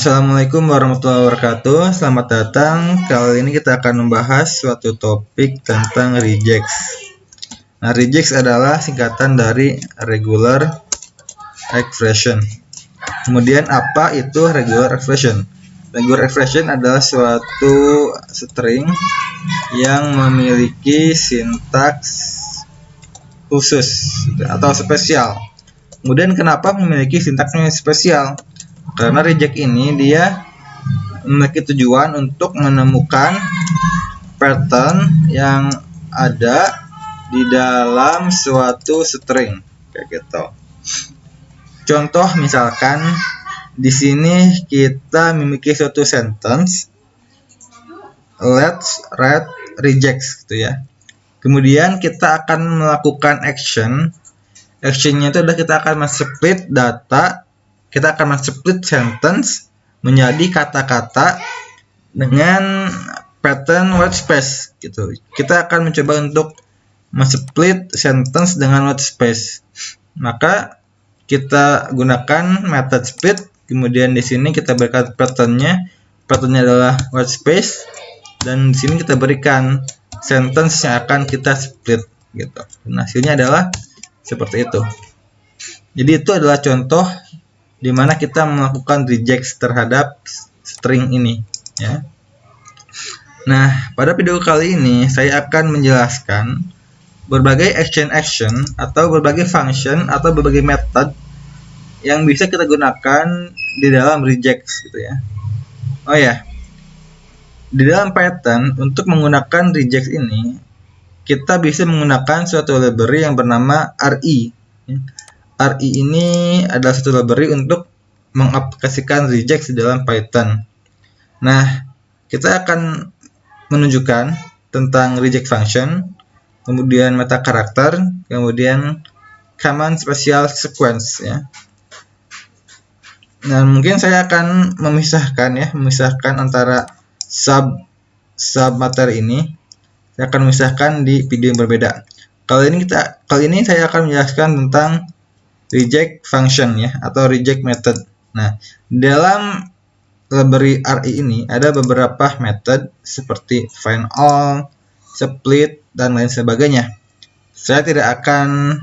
Assalamualaikum warahmatullahi wabarakatuh. Selamat datang. Kali ini kita akan membahas suatu topik tentang rejects. Nah, rejects adalah singkatan dari regular expression. Kemudian apa itu regular expression? Regular expression adalah suatu string yang memiliki sintaks khusus atau spesial. Kemudian kenapa memiliki sintaksnya spesial? Karena reject ini dia memiliki tujuan untuk menemukan pattern yang ada di dalam suatu string kayak gitu. Contoh misalkan di sini kita memiliki suatu sentence let's write rejects gitu ya. Kemudian kita akan melakukan actionnya itu adalah kita akan men-split data, kita akan men-split sentence menjadi kata-kata dengan pattern white space gitu. Kita akan mencoba untuk men-split sentence dengan white space. Maka kita gunakan method split, kemudian di sini kita berikan patternnya adalah white space, dan di sini kita berikan sentence yang akan kita split gitu. Nah, hasilnya adalah seperti itu. Jadi itu adalah contoh di mana kita melakukan reject terhadap string ini ya. Nah, pada video kali ini saya akan menjelaskan berbagai action atau berbagai function atau berbagai method yang bisa kita gunakan di dalam reject gitu ya. Oh ya, di dalam Python untuk menggunakan reject ini kita bisa menggunakan suatu library yang bernama RE. RE ini adalah satu library untuk mengaplikasikan reject di dalam Python. Nah, kita akan menunjukkan tentang reject function, kemudian meta karakter, kemudian command special sequence ya. Nah, mungkin saya akan memisahkan antara sub materi ini. Saya akan memisahkan di video yang berbeda. Kali ini saya akan menjelaskan tentang reject function ya, atau reject method. Nah, dalam library RE ini ada beberapa method seperti find all, split, dan lain sebagainya. Saya tidak akan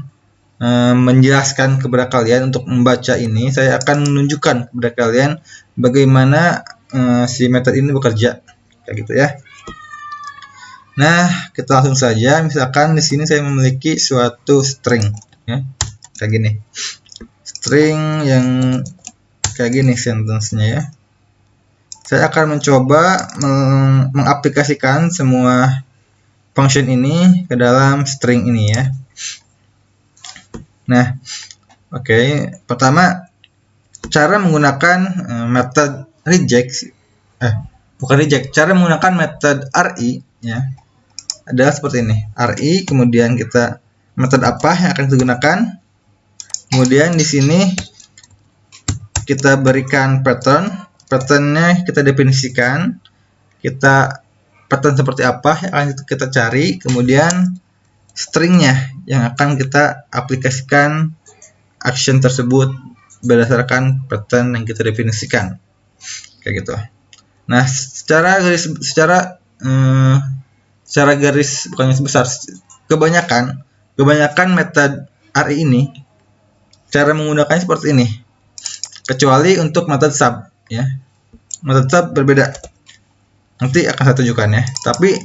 menjelaskan kepada kalian untuk membaca ini. Saya akan menunjukkan kepada kalian bagaimana si method ini bekerja kayak gitu ya. Nah, kita langsung saja. Misalkan di sini saya memiliki suatu string ya, kayak gini. String yang kayak gini sentence-nya ya. Saya akan mencoba mengaplikasikan semua function ini ke dalam string ini ya. Nah, oke. Pertama, cara menggunakan method reject, cara menggunakan method RE ya, adalah seperti ini. RE, kemudian kita method apa yang akan kita gunakan. Kemudian di sini kita berikan patternnya kita definisikan, pattern seperti apa yang akan kita cari, kemudian stringnya yang akan kita aplikasikan action tersebut berdasarkan pattern yang kita definisikan kayak gitu. Nah, secara garis bukan besar, kebanyakan metode RE ini cara menggunakannya seperti ini, kecuali untuk metode sub ya. Metode sub berbeda, nanti akan saya tunjukkan ya, tapi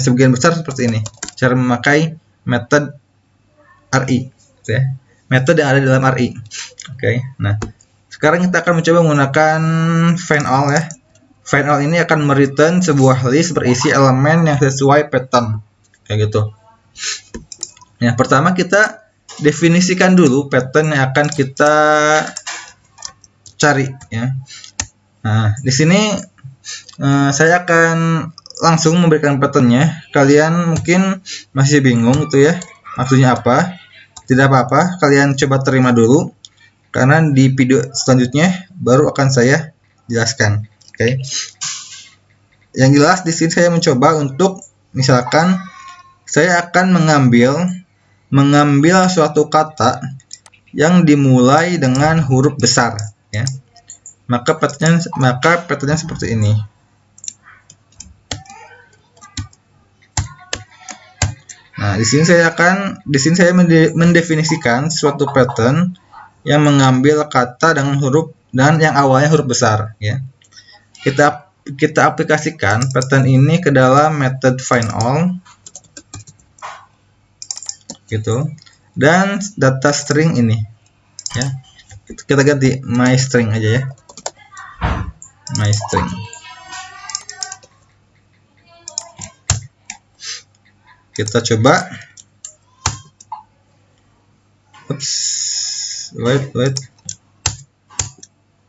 sebagian besar seperti ini cara memakai metode RE ya, metode yang ada di dalam RE. Oke. Nah, sekarang kita akan mencoba menggunakan find all ya. Find all ini akan mereturn sebuah list berisi elemen yang sesuai pattern kayak gitu. Yang pertama kita definisikan dulu pattern yang akan kita cari ya. Nah, di sini saya akan langsung memberikan patternnya. Kalian mungkin masih bingung gitu ya, maksudnya apa. Tidak apa-apa, kalian coba terima dulu, karena di video selanjutnya baru akan saya jelaskan. Oke. Yang jelas di sini saya mencoba untuk, misalkan saya akan mengambil suatu kata yang dimulai dengan huruf besar ya. maka patternnya seperti ini. Nah, di sini saya mendefinisikan suatu pattern yang mengambil kata dengan huruf dan yang awalnya huruf besar, ya. Kita aplikasikan pattern ini ke dalam method findAll, gitu. Dan data string ini, ya. Kita ganti myString aja ya. myString. Kita coba. Oops. Wait.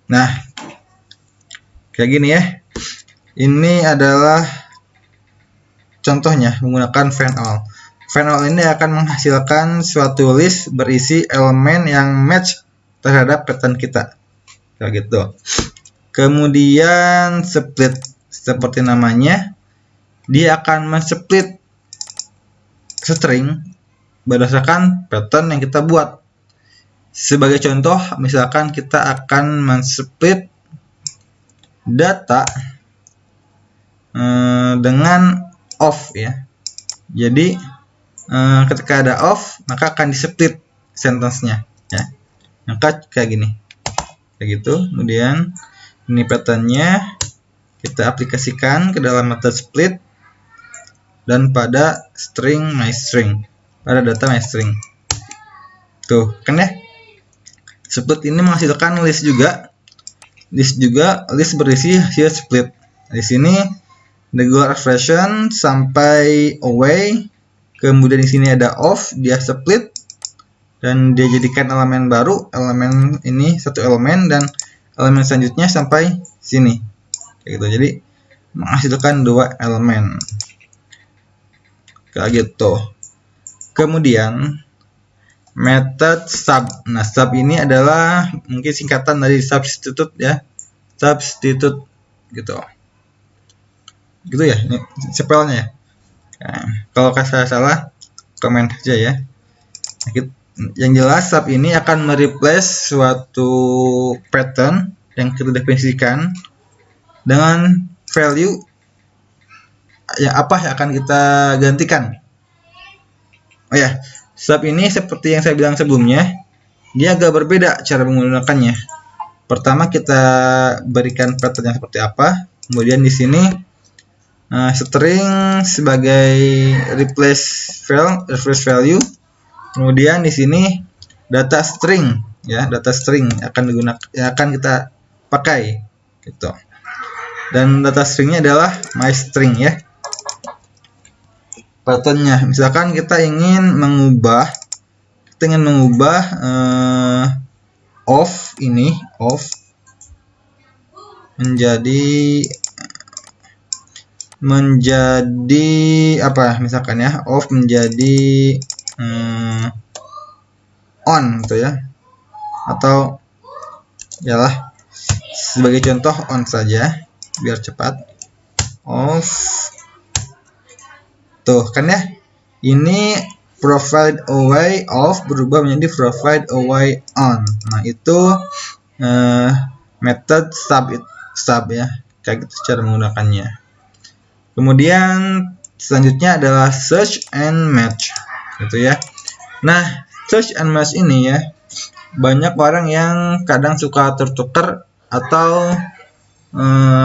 Nah, kayak gini ya. Ini adalah contohnya menggunakan findAll. FindAll ini akan menghasilkan suatu list berisi elemen yang match terhadap pattern kita. Kayak gitu. Kemudian split, seperti namanya, dia akan men-split string berdasarkan pattern yang kita buat. Sebagai contoh, misalkan kita akan men-split data dengan off, ya. Jadi ketika ada off, maka akan di-split sentence-nya, ya. Maka kayak gini. Kayak gitu. Kemudian ini pattern-nya kita aplikasikan ke dalam method split dan pada string myString, pada data myString. Tuh, kan ya? Split ini menghasilkan list berisi hasil split. Di sini regular expression sampai away, kemudian di sini ada off, dia split dan dia jadikan elemen baru, elemen ini satu elemen dan elemen selanjutnya sampai sini. Kayak gitu. Jadi menghasilkan dua elemen. Kayak gitu. Kemudian method sub. Nah, sub ini adalah mungkin singkatan dari substitute, ya. Substitute gitu. Gitu ya, ini spellnya ya. Nah, kalau saya salah komen aja ya. Yang jelas sub ini akan mereplace suatu pattern yang kita definisikan dengan value yang apa yang akan kita gantikan. Oh ya, sub ini seperti yang saya bilang sebelumnya, dia agak berbeda cara menggunakannya. Pertama kita berikan pattern yang seperti apa, kemudian di sini string sebagai replace value, kemudian di sini data string, ya, data string akan kita pakai, gitu. Dan data stringnya adalah myString, ya. Patternnya, misalkan kita ingin mengubah off menjadi apa, misalkan ya, off menjadi on, gitu ya, atau yalah sebagai contoh on saja biar cepat. Off, tuh kan ya, ini provide away off berubah menjadi provide away on. Nah, itu method sub ya, kayak gitu cara menggunakannya. Kemudian selanjutnya adalah search and match, gitu ya. Nah, search and match ini ya, banyak orang yang kadang suka tertukar atau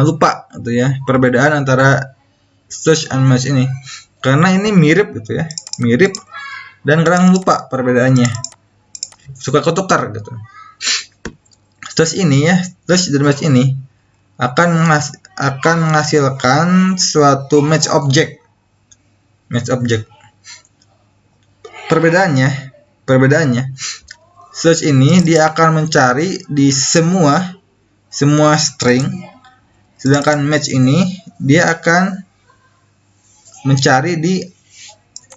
lupa, gitu ya, perbedaan antara search and match ini, karena ini mirip, gitu ya, mirip, dan kadang lupa perbedaannya, suka ketukar, gitu. Search dan match ini akan menghasilkan suatu match object. Perbedaannya, search ini dia akan mencari di semua string, sedangkan match ini dia akan mencari di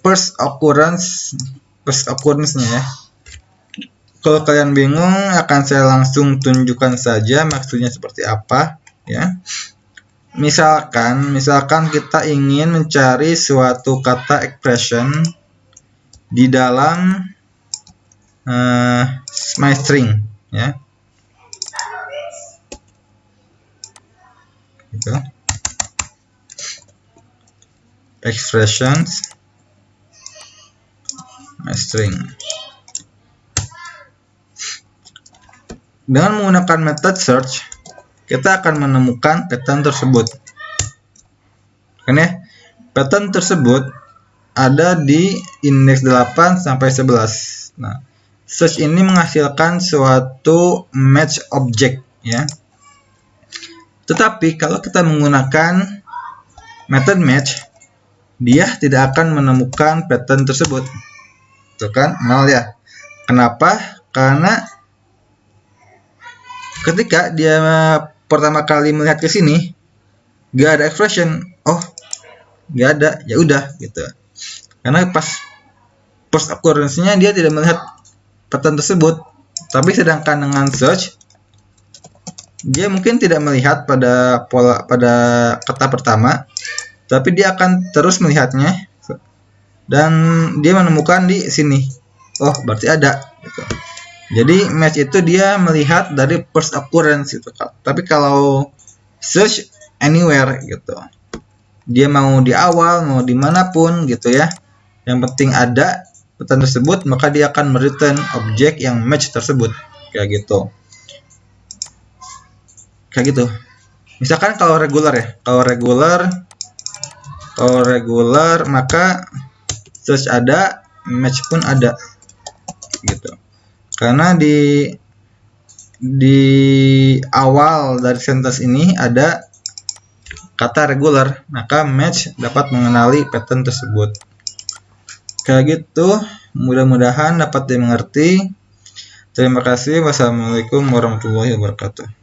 first occurrence-nya, ya. Kalau kalian bingung, akan saya langsung tunjukkan saja maksudnya seperti apa, ya. Misalkan kita ingin mencari suatu kata expression di dalam myString, ya. gitu. Expressions string. Dengan menggunakan method search, kita akan menemukan pattern tersebut. Kan ya? Pattern tersebut ada di indeks 8 sampai 11. Nah, search ini menghasilkan suatu match object ya. Tetapi kalau kita menggunakan method match, dia tidak akan menemukan pattern tersebut. Tuh kan, 0 ya. Kenapa? Karena ketika dia pertama kali melihat ke sini, gak ada expression. Oh, gak ada, ya udah gitu. Karena pas first occurrence-nya dia tidak melihat pattern tersebut. Tapi sedangkan dengan search, dia mungkin tidak melihat pada kata pertama, tapi dia akan terus melihatnya dan dia menemukan di sini. Oh, berarti ada gitu. Jadi match itu dia melihat dari first occurrence itu. Tapi kalau search anywhere gitu, dia mau di awal mau dimanapun gitu ya, yang penting ada pattern tersebut, maka dia akan mereturn objek yang match tersebut kayak gitu. Misalkan kalau regular ya, kalau regular maka search ada, match pun ada gitu. Karena di awal dari sentence ini ada kata regular, maka match dapat mengenali pattern tersebut. Kayak gitu, mudah-mudahan dapat dimengerti. Terima kasih. Wassalamualaikum warahmatullahi wabarakatuh.